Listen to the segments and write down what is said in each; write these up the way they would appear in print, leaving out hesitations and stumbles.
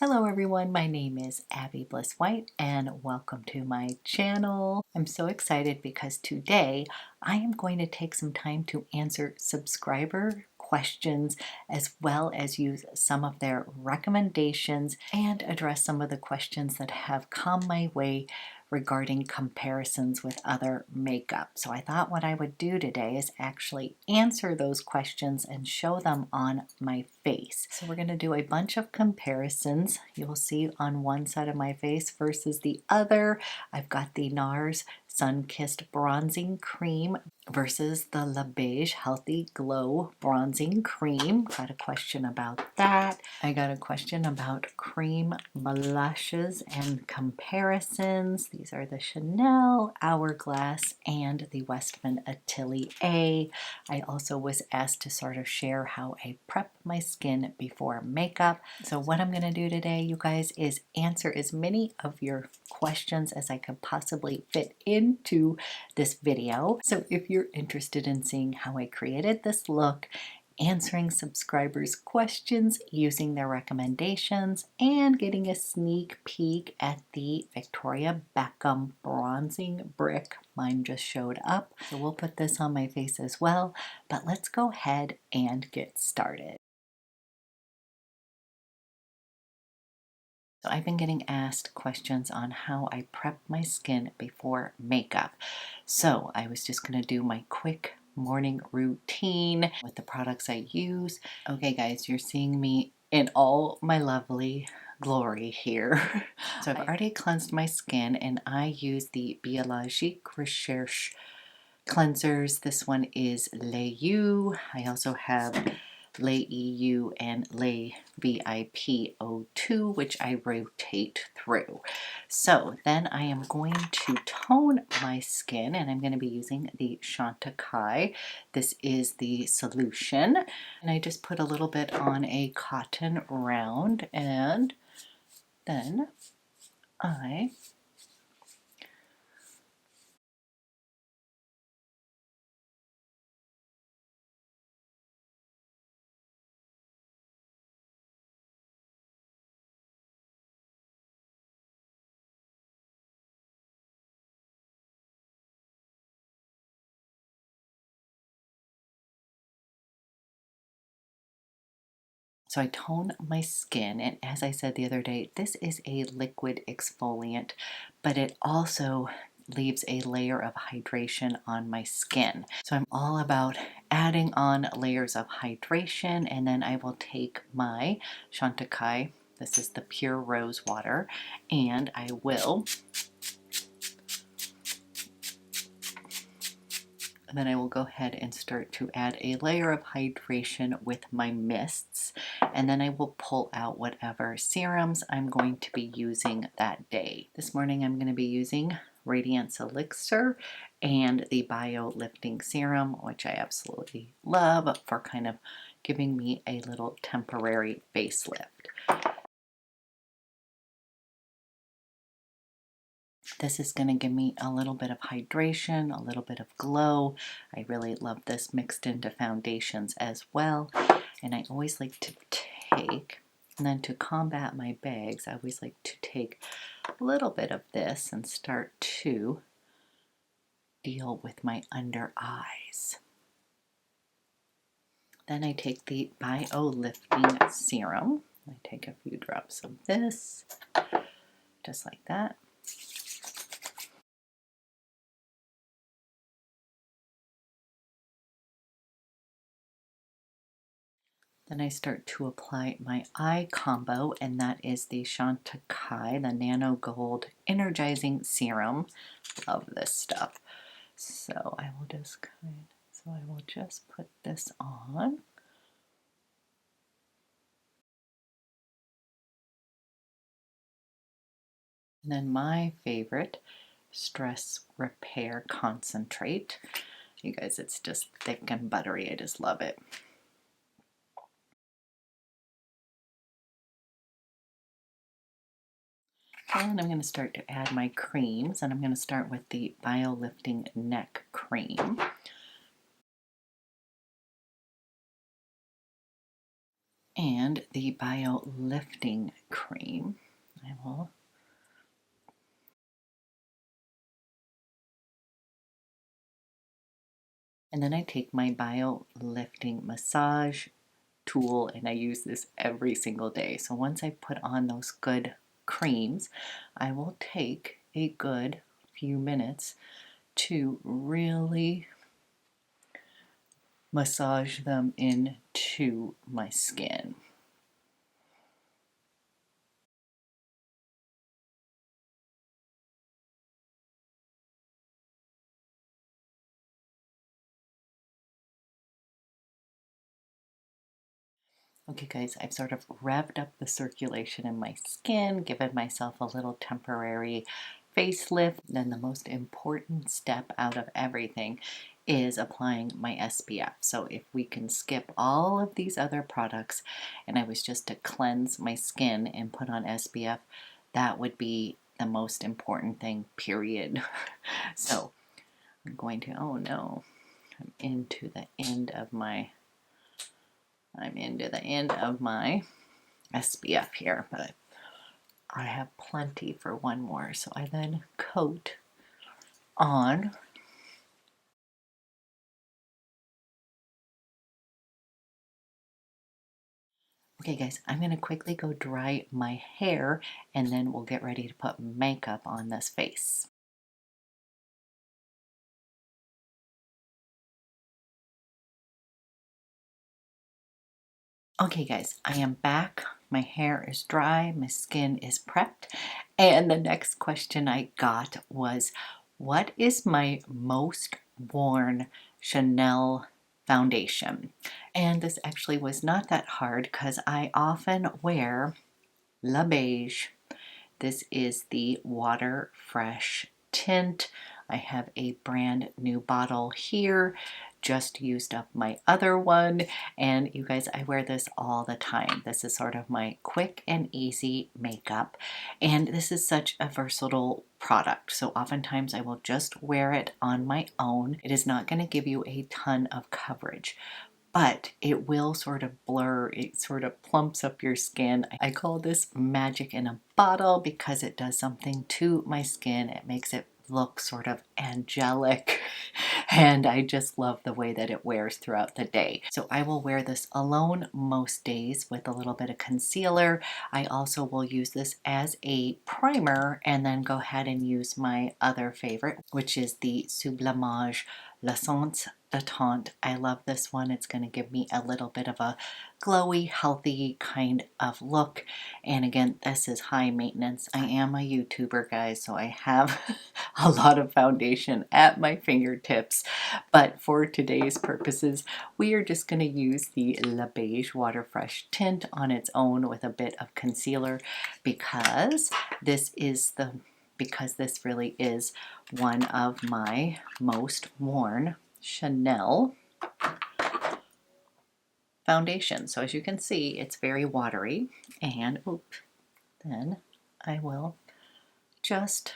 Hello everyone, my name is Abby Bliss White and welcome to my channel. I'm so excited because today I am going to take some time to answer subscriber questions as well as use some of their recommendations and address some of the questions that have come my way regarding comparisons with other makeup. So I thought what I would do today is actually answer those questions and show them on my face. So we're going to do a bunch of comparisons. You will see on one side of my face versus the other. I've got the NARS Sun-Kissed Bronzing Cream versus the La Beige Healthy Glow Bronzing Cream. Got a question about that. I got a question about cream blushes and comparisons. These are the Chanel, Hourglass, and the Westman Atelier. I also was asked to sort of share how I prep my skin before makeup. So what I'm going to do today, you guys, is answer as many of your questions as I could possibly fit into this video. So if you're interested in seeing how I created this look, answering subscribers' questions using their recommendations, and getting a sneak peek at the Victoria Beckham bronzing brick. Mine just showed up, so we'll put this on my face as well, but let's go ahead and get started. So I've been getting asked questions on how I prep my skin before makeup. So I was just going to do my quick morning routine with the products I use. Okay guys, you're seeing me in all my lovely glory here. So I've already cleansed my skin and I use the Biologique Recherche cleansers. This one is Layu. I also have Lay EU and Lay VIP 02, which I rotate through. So then I am going to tone my skin and I'm going to be using the Chantecaille. This is the solution. And I just put a little bit on a cotton round and then I tone my skin, and as I said the other day, this is a liquid exfoliant, but it also leaves a layer of hydration on my skin. So I'm all about adding on layers of hydration, and then I will take my Chantecaille, this is the pure rose water, and I will and then I will go ahead and start to add a layer of hydration with my mists, and then I will pull out whatever serums I'm going to be using that day. This morning I'm going to be using Radiance ELIXIR and the Bio Lifting Serum, which I absolutely love for kind of giving me a little temporary facelift. This is going to give me a little bit of hydration, a little bit of glow. I really love this mixed into foundations as well. And I always like to take, and then to combat my bags, I always like to take a little bit of this and start to deal with my under eyes. Then I take the Bio Lifting Serum. I take a few drops of this, just like that. Then I start to apply my eye combo, and that is the Chantecaille, the Nano Gold Energizing Serum. Love this stuff. So I will just put this on. And then my favorite, Stress Repair Concentrate. You guys, it's just thick and buttery. I just love it. And I'm going to start to add my creams, and I'm going to start with the Bio Lifting Neck Cream. and the Bio Lifting Cream. I will. And then I take my Bio Lifting Massage tool and I use this every single day. So once I put on those good creams, I will take a good few minutes to really massage them into my skin. Okay guys, I've sort of revved up the circulation in my skin, given myself a little temporary facelift. Then the most important step out of everything is applying my SPF. So if we can skip all of these other products and I was just to cleanse my skin and put on SPF, that would be the most important thing, period. So I'm going to, oh no, I'm into the end of my SPF here, but I have plenty for one more. So I then coat on. Okay guys, I'm going to quickly go dry my hair and then we'll get ready to put makeup on this face. Okay guys, I am back. My hair is dry, my skin is prepped, and the next question I got was, what is my most worn Chanel foundation? And this actually was not that hard because I often wear La Beige. This is the Water Fresh tint. I have a brand new bottle here, just used up my other one, and you guys, I wear this all the time. This is sort of my quick and easy makeup, and this is such a versatile product. So oftentimes I will just wear it on my own. It is not going to give you a ton of coverage, but it will sort of blur, it sort of plumps up your skin. I call this magic in a bottle because it does something to my skin. It makes it look sort of angelic, and I just love the way that it wears throughout the day. So I will wear this alone most days with a little bit of concealer. I also will use this as a primer and then go ahead and use my other favorite, which is the Sublimage L'Essence Détente. I love this one. It's going to give me a little bit of a glowy, healthy kind of look. And again, this is high maintenance. I am a YouTuber, guys, so I have a lot of foundation at my fingertips. But for today's purposes, we are just going to use the La Beige Water Fresh tint on its own with a bit of concealer because this really is one of my most worn Chanel foundation. So as you can see, it's very watery, and then I will just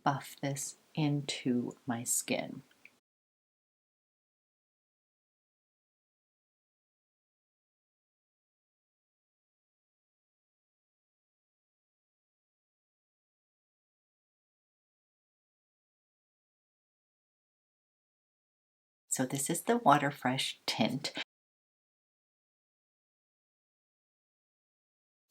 buff this into my skin. So this is the Water Fresh tint.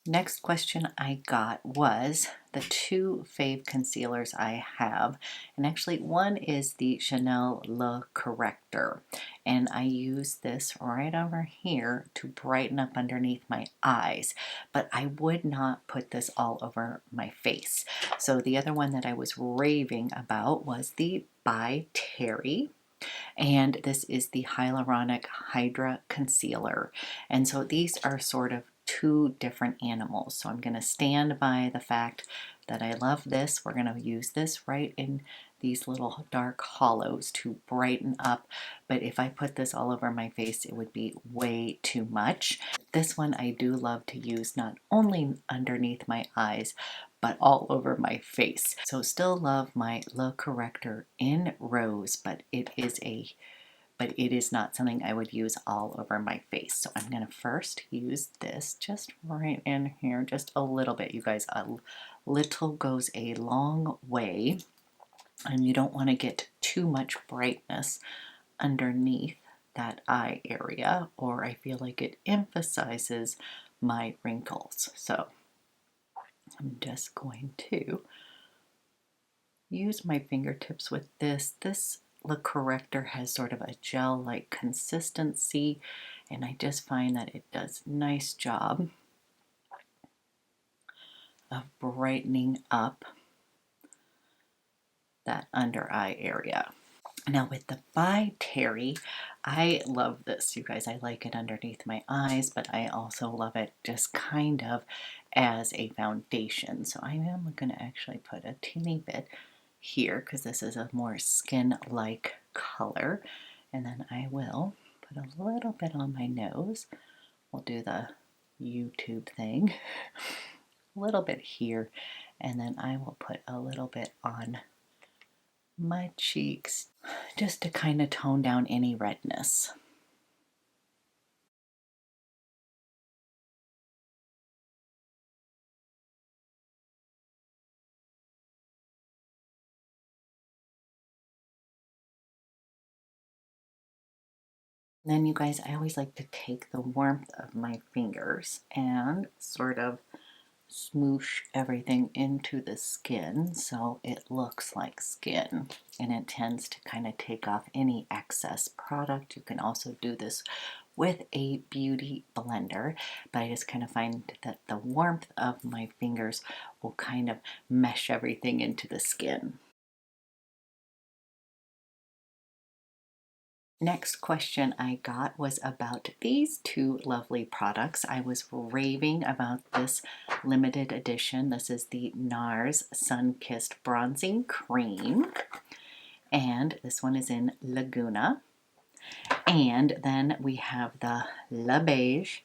Next question I got was the two Fave concealers I have, and actually one is the Chanel Le Correcteur, and I use this right over here to brighten up underneath my eyes, but I would not put this all over my face. So the other one that I was raving about was the By Terry, and this is the Hyaluronic Hydra Concealer. And so these are sort of two different animals. So I'm going to stand by the fact that I love this. We're going to use this right in these little dark hollows to brighten up. But if I put this all over my face, it would be way too much. This one I do love to use not only underneath my eyes, but all over my face. So still love my Le Correcteur in Rose, but it is a but it is not something I would use all over my face. So I'm going to first use this just right in here, just a little bit. You guys, a little goes a long way, and you don't want to get too much brightness underneath that eye area, or I feel like it emphasizes my wrinkles. So I'm just going to use my fingertips with this. This corrector has sort of a gel-like consistency, and I just find that it does a nice job of brightening up that under eye area. Now with the By Terry, I love this, you guys. I like it underneath my eyes, but I also love it just kind of as a foundation. So I am going to actually put a teeny bit here because this is a more skin-like color. And then I will put a little bit on my nose. We'll do the YouTube thing. A little bit here, and then I will put a little bit on my cheeks just to kind of tone down any redness. And then you guys, I always like to take the warmth of my fingers and sort of smoosh everything into the skin so it looks like skin, and it tends to kind of take off any excess product. You can also do this with a beauty blender, but I just kind of find that the warmth of my fingers will kind of mesh everything into the skin. Next question I got was about these two lovely products. I was raving about this limited edition. This is the NARS Sun-Kissed Bronzing Cream, and this one is in Laguna. And then we have the La Beige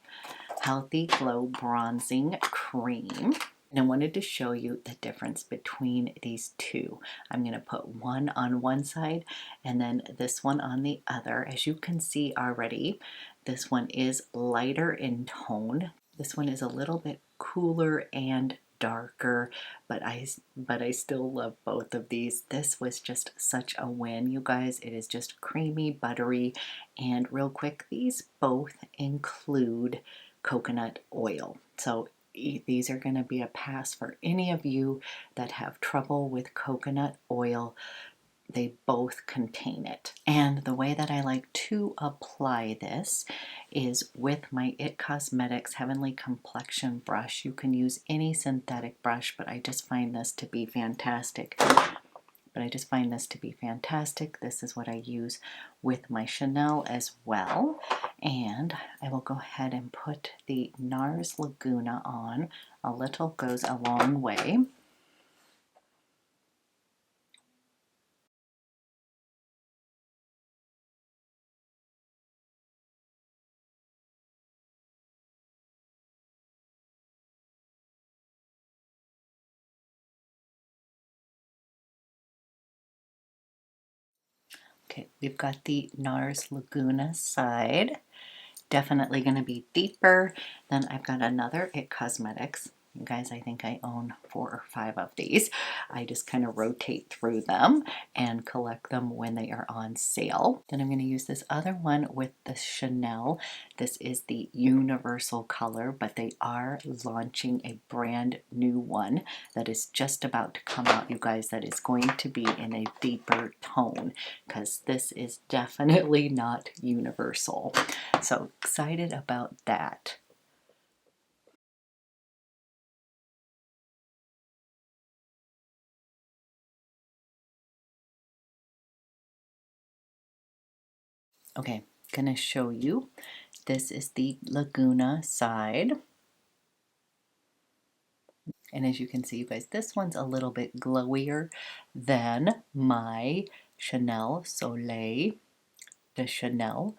Healthy Glow Bronzing Cream. And I wanted to show you the difference between these two. I'm going to put one on one side and then this one on the other. As you can see already, this one is lighter in tone. This one is a little bit cooler and darker, but I still love both of these. This was just such a win, you guys. It is just creamy, buttery, and real quick, these both include coconut oil. So these are going to be a pass for any of you that have trouble with coconut oil. They both contain it. And the way that I like to apply this is with my IT Cosmetics Heavenly Complexion brush. You can use any synthetic brush, but I just find this to be fantastic. This is what I use with my Chanel as well. And I will go ahead and put the NARS Laguna on. A little goes a long way. Okay, we've got the NARS Laguna side. Definitely going to be deeper. Then I've got another IT Cosmetics. You guys, I think I own 4 or 5 of these. I just kind of rotate through them and collect them when they are on sale. Then I'm going to use this other one with the Chanel. This is the universal color, but they are launching a brand new one that is just about to come out, you guys, that is going to be in a deeper tone, because this is definitely not universal. So excited about that. Okay, gonna show you. This is the Laguna side. And as you can see, you guys, this one's a little bit glowier than my Chanel Soleil de Chanel.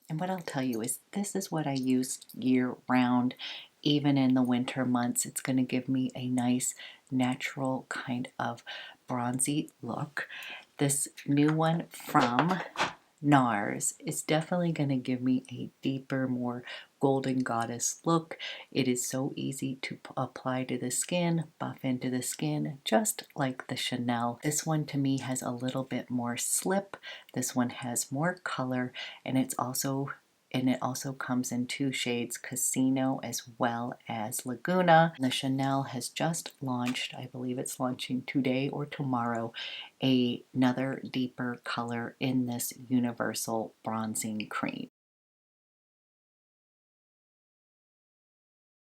And what I'll tell you is this is what I use year round, even in the winter months. It's going to give me a nice natural kind of bronzy look. This new one from NARS is definitely going to give me a deeper, more golden goddess look. It is so easy to apply to the skin, buff into the skin, just like the Chanel. This one to me has a little bit more slip. This one has more color, and it also comes in two shades, Casino as well as Laguna. The Chanel has just launched, I believe it's launching today or tomorrow, another deeper color in this universal bronzing cream.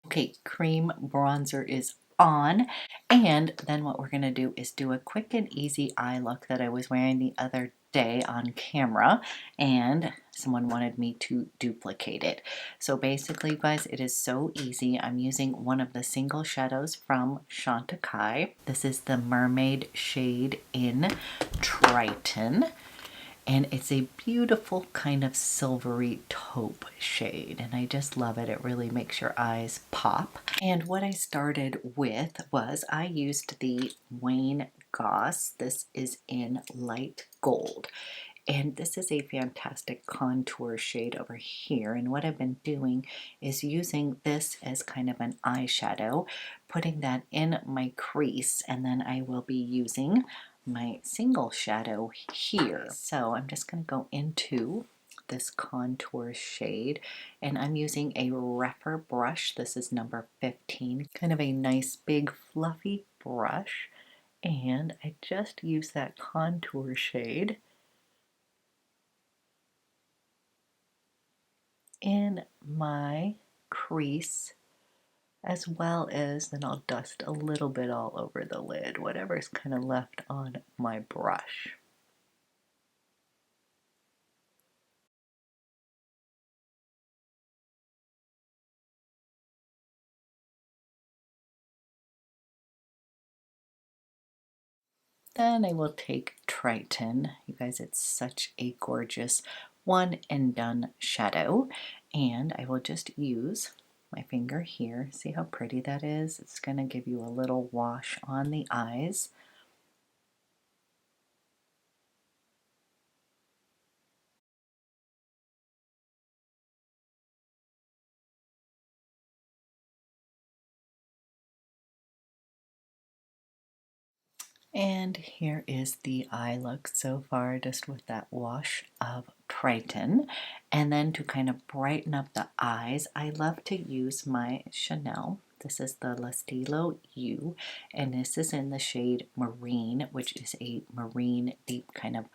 Okay, cream bronzer is on, and then what we're going to do is do a quick and easy eye look that I was wearing the other day on camera, and someone wanted me to duplicate it. So basically, you guys, it is so easy. I'm using one of the single shadows from Chantecaille. This is the Mermaid shade in Triton. And it's a beautiful kind of silvery taupe shade, and I just love it. It really makes your eyes pop. And what I started with was I used the Wayne Goss. This is in light gold. And this is a fantastic contour shade over here. And what I've been doing is using this as kind of an eyeshadow, putting that in my crease, and then I will be using my single shadow here. So I'm just going to go into this contour shade, and I'm using a rougher brush. This is number 15, kind of a nice big fluffy brush, and I just use that contour shade in my crease, as well as then I'll dust a little bit all over the lid, whatever's kind of left on my brush. Then I will take Triton. You guys, it's such a gorgeous one and done shadow, and I will just use my finger here. See how pretty that is? It's going to give you a little wash on the eyes. And here is the eye look so far, just with that wash of Triton. And then to kind of brighten up the eyes, I love to use my Chanel. This is the L'Estilo U, and this is in the shade Marine, which is a marine deep kind of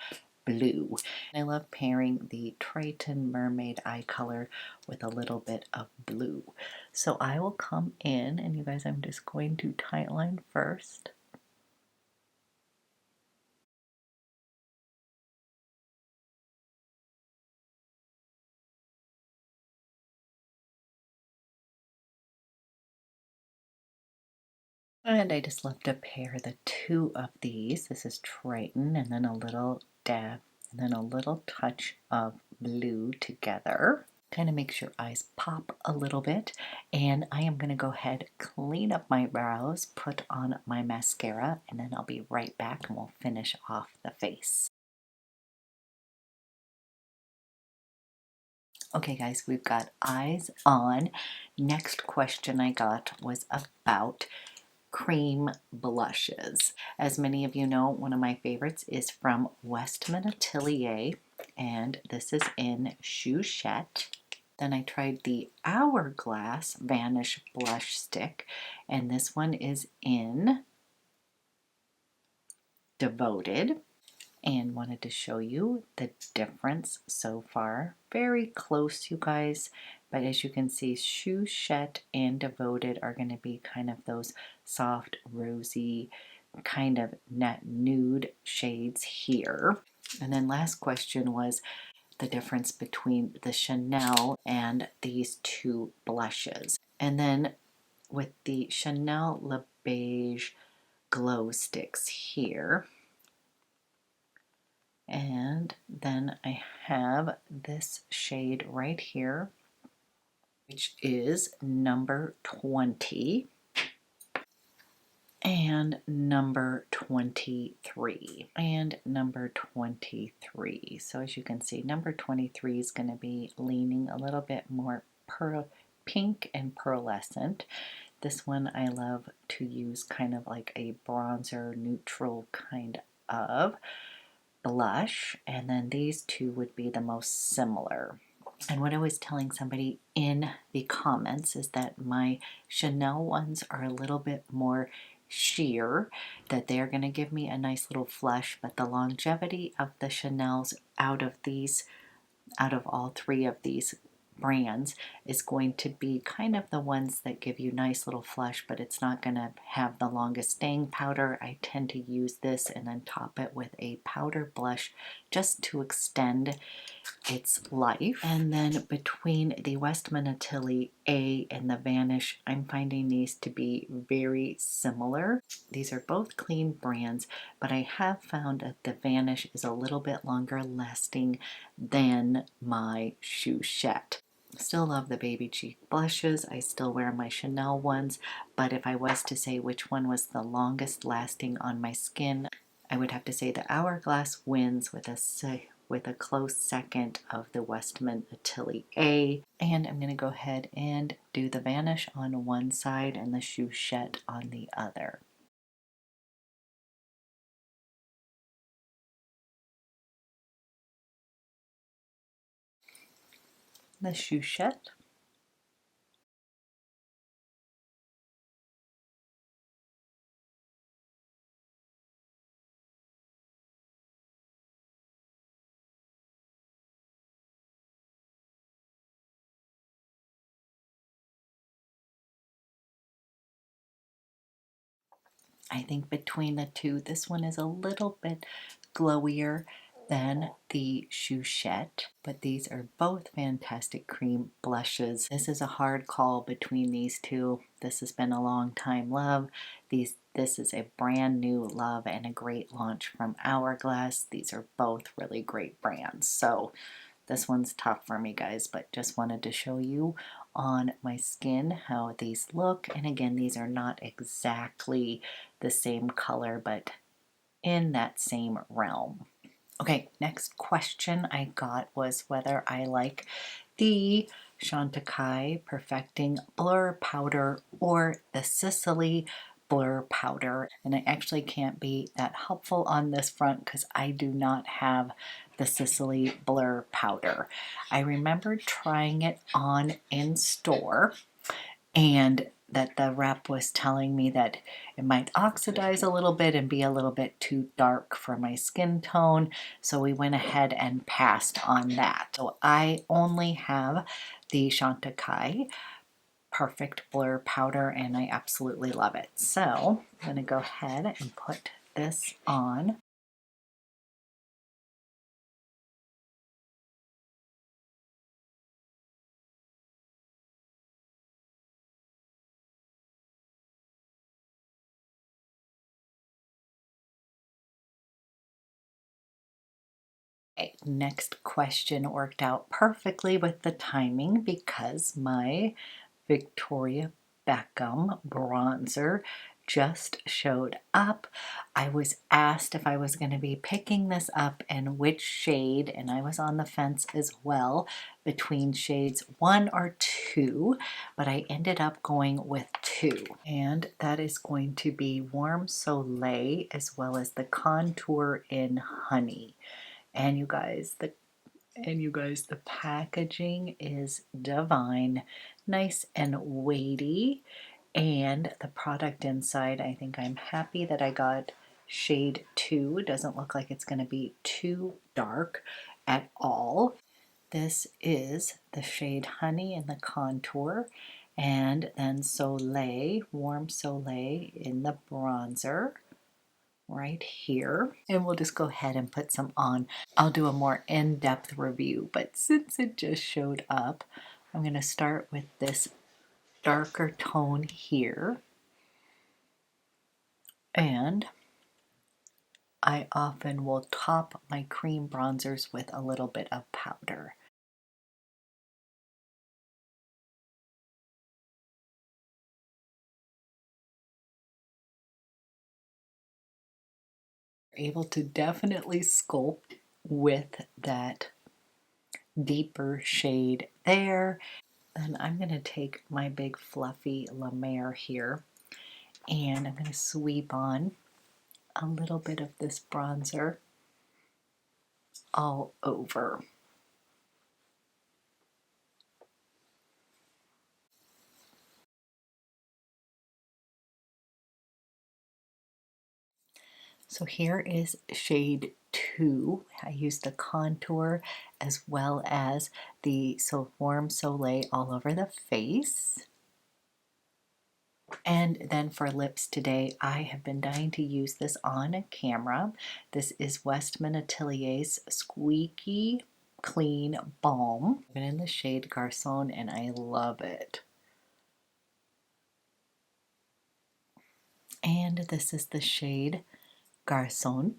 blue. I love pairing the Triton Mermaid eye color with a little bit of blue. So I will come in, and you guys, I'm just going to tightline first. And I just love to pair the two of these. This is Triton, and then a little dab, and then a little touch of blue together. Kind of makes your eyes pop a little bit. And I am going to go ahead, clean up my brows, put on my mascara, and then I'll be right back and we'll finish off the face. Okay guys, we've got eyes on. Next question I got was about cream blushes. As many of you know, one of my favorites is from Westman Atelier, and this is in Chouchette. Then I tried the Hourglass Vanish Blush Stick, and this one is in Devoted, and wanted to show you the difference so far. Very close, you guys, but as you can see, Chouchette and Devoted are going to be kind of those soft, rosy, kind of nude shades here. And then last question was the difference between the Chanel and these two blushes. And then with the Chanel Le Beige glow sticks here, And then I have this shade right here, which is number 20 and number 23 and number 23. So as you can see, number 23 is going to be leaning a little bit more pink and pearlescent. This one I love to use kind of like a bronzer neutral kind of blush, and then these two would be the most similar. And what I was telling somebody in the comments is that my Chanel ones are a little bit more sheer, that they're going to give me a nice little flush, but the longevity of the Chanels out of all three of these brands is going to be kind of the ones that give you nice little flush, but it's not going to have the longest staying powder. I tend to use this and then top it with a powder blush just to extend its life. And then between the Westman Atelier A and the Vanish, I'm finding these to be very similar. These are both clean brands, but I have found that the Vanish is a little bit longer lasting than my Chouchette. Still love the baby cheek blushes. I still wear my Chanel ones, but if I was to say which one was the longest lasting on my skin, I would have to say the Hourglass wins with a close second of the Westman Atelier A. And I'm going to go ahead and do the Vanish on one side and the Chouchette on the other. The Chouchette. I think between the two, this one is a little bit glowier than the Chouchette, but these are both fantastic cream blushes. This is a hard call between these two. This has been a long time love. This is a brand new love and a great launch from Hourglass. These are both really great brands. So this one's tough for me, guys, but just wanted to show you on my skin how these look. And again, these are not exactly the same color, but in that same realm. Okay, next question I got was whether I like the Chantecaille Perfecting Blur Powder or the Sicily Blur Powder. And I actually can't be that helpful on this front because I do not have the Sicily Blur Powder. I remember trying it on in store, and that the rep was telling me that it might oxidize a little bit and be a little bit too dark for my skin tone, so we went ahead and passed on that. So I only have the Chantecaille Perfect Blur Powder, and I absolutely love it. So I'm going to go ahead and put this on. Okay, next question worked out perfectly with the timing because my Victoria Beckham bronzer just showed up. I was asked if I was going to be picking this up and which shade, and I was on the fence as well between shades 1 or 2, but I ended up going with 2, and that is going to be Warm Soleil as well as the Contour in Honey. And you guys, the packaging is divine, nice and weighty, and the product inside, I think I'm happy that I got shade 2. It doesn't look like it's going to be too dark at all. This is the shade Honey in the contour, and then Soleil, Warm Soleil in the bronzer right here. And we'll just go ahead and put some on. I'll do a more in-depth review, but since it just showed up, I'm going to start with this darker tone here, and I often will top my cream bronzers with a little bit of powder. Able to definitely sculpt with that deeper shade there. Then I'm going to take my big fluffy La Mer here, and I'm going to sweep on a little bit of this bronzer all over. So here is shade 2. I used the contour as well as the So Warm Soleil all over the face. And then for lips today, I have been dying to use this on a camera. This is Westman Atelier's Squeaky Clean Balm. I've been in the shade Garçon and I love it. And this is the shade Garçon.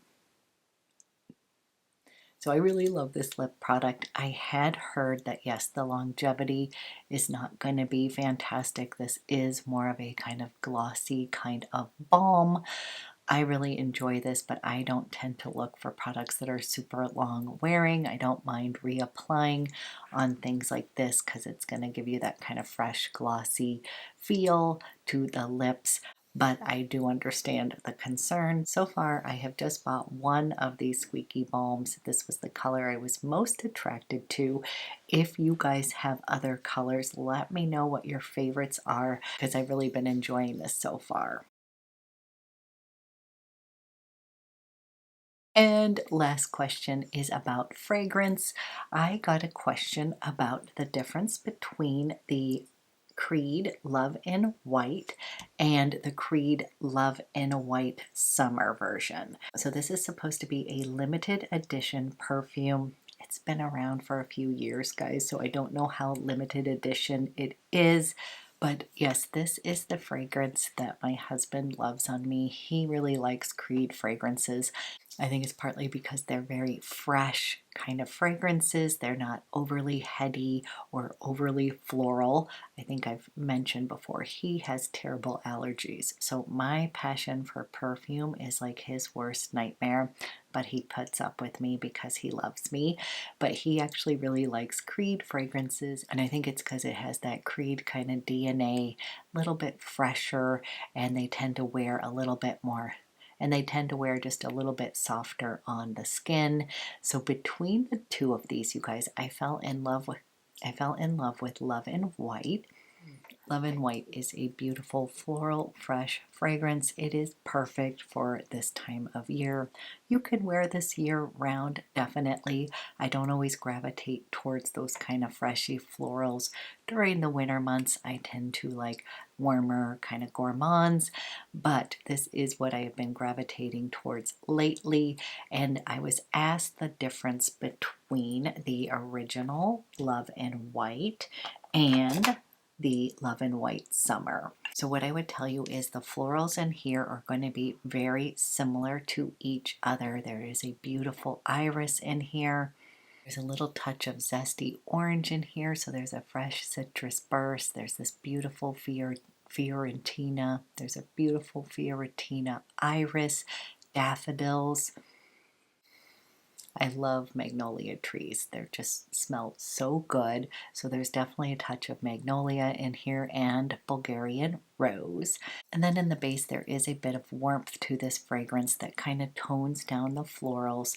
So I really love this lip product. I had heard that yes, the longevity is not going to be fantastic. This is more of a kind of glossy kind of balm. I really enjoy this, but I don't tend to look for products that are super long wearing. I don't mind reapplying on things like this because it's going to give you that kind of fresh, glossy feel to the lips. But I do understand the concern. So far, I have just bought one of these squeaky balms. This was the color I was most attracted to. If you guys have other colors, let me know what your favorites are because I've really been enjoying this so far. And last question is about fragrance. I got a question about the difference between the Creed Love in White and the Creed Love in White Summer version. So this is supposed to be a limited edition perfume. It's been around for a few years, guys, so I don't know how limited edition it is. But yes, this is the fragrance that my husband loves on me. He really likes Creed fragrances. I think it's partly because they're very fresh kind of fragrances. They're not overly heady or overly floral. I think I've mentioned before, he has terrible allergies. So my passion for perfume is like his worst nightmare, but he puts up with me because he loves me. But he actually really likes Creed fragrances, and I think it's because it has that Creed kind of DNA, a little bit fresher, and they tend to wear a little bit more, and they tend to wear just a little bit softer on the skin. So between the two of these, you guys, I fell in love with Love in White. Love in White is a beautiful floral fresh fragrance. It is perfect for this time of year. You can wear this year round, definitely. I don't always gravitate towards those kind of freshy florals. During the winter months, I tend to like warmer kind of gourmands, but this is what I have been gravitating towards lately. And I was asked the difference between the original Love in White and the Love in White Summer. So what I would tell you is the florals in here are going to be very similar to each other. There is a beautiful iris in here. There's a little touch of zesty orange in here, so there's a fresh citrus burst. There's this beautiful Fiorentina. There's a beautiful Fiorentina iris, daffodils. I love magnolia trees. They just smell so good. So there's definitely a touch of magnolia in here and Bulgarian rose. And then in the base, there is a bit of warmth to this fragrance that kind of tones down the florals.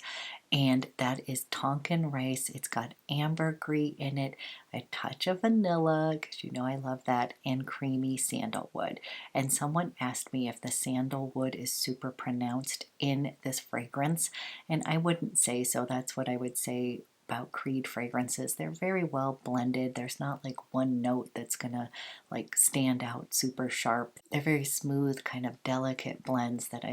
And that is Tonkin rice. It's got ambergris in it, a touch of vanilla, because you know I love that, and creamy sandalwood. And someone asked me if the sandalwood is super pronounced in this fragrance, and I wouldn't say so. That's what I would say about Creed fragrances. They're very well blended. There's not like one note that's gonna like stand out super sharp. They're very smooth, kind of delicate blends that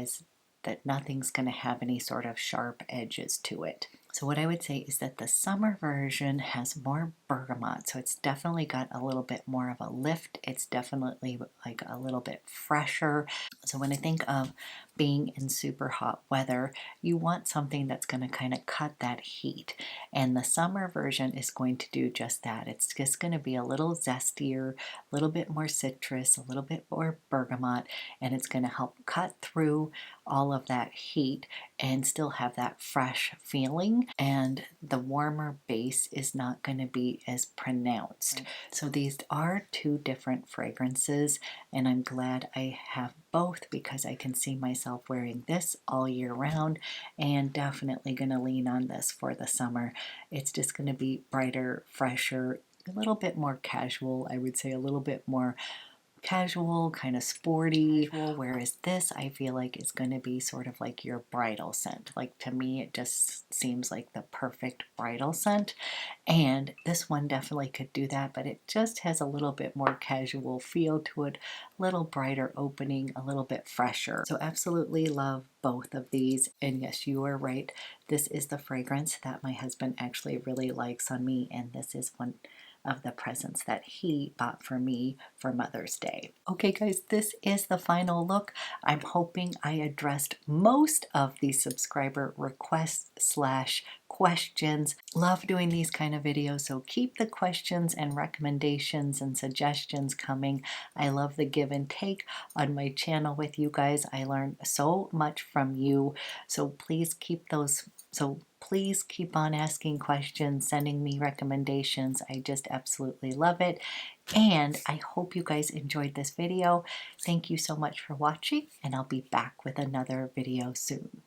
nothing's going to have any sort of sharp edges to it. So what I would say is that the summer version has more bergamot, so it's definitely got a little bit more of a lift. It's definitely like a little bit fresher. So when I think of being in super hot weather, you want something that's going to kind of cut that heat. And the summer version is going to do just that. It's just going to be a little zestier, a little bit more citrus, a little bit more bergamot, and it's going to help cut through all of that heat and still have that fresh feeling, and the warmer base is not going to be as pronounced. So these are two different fragrances, and I'm glad I have both because I can see myself wearing this all year round, and definitely going to lean on this for the summer. It's just going to be brighter, fresher, a little bit more casual. I would say a little bit more casual, kind of sporty, whereas this I feel like is going to be sort of like your bridal scent. Like to me it just seems like the perfect bridal scent, and this one definitely could do that, but it just has a little bit more casual feel to it, a little brighter opening, a little bit fresher. So absolutely love both of these, and yes, you are right, this is the fragrance that my husband actually really likes on me, and this is one of the presents that he bought for me for Mother's Day. Okay guys, this is the final look. I'm hoping I addressed most of the subscriber requests slash questions. Love doing these kind of videos, so keep the questions and recommendations and suggestions coming. I love the give and take on my channel with you guys. I learn so much from you, so please keep those. Please keep on asking questions, sending me recommendations. I just absolutely love it. And I hope you guys enjoyed this video. Thank you so much for watching, and I'll be back with another video soon.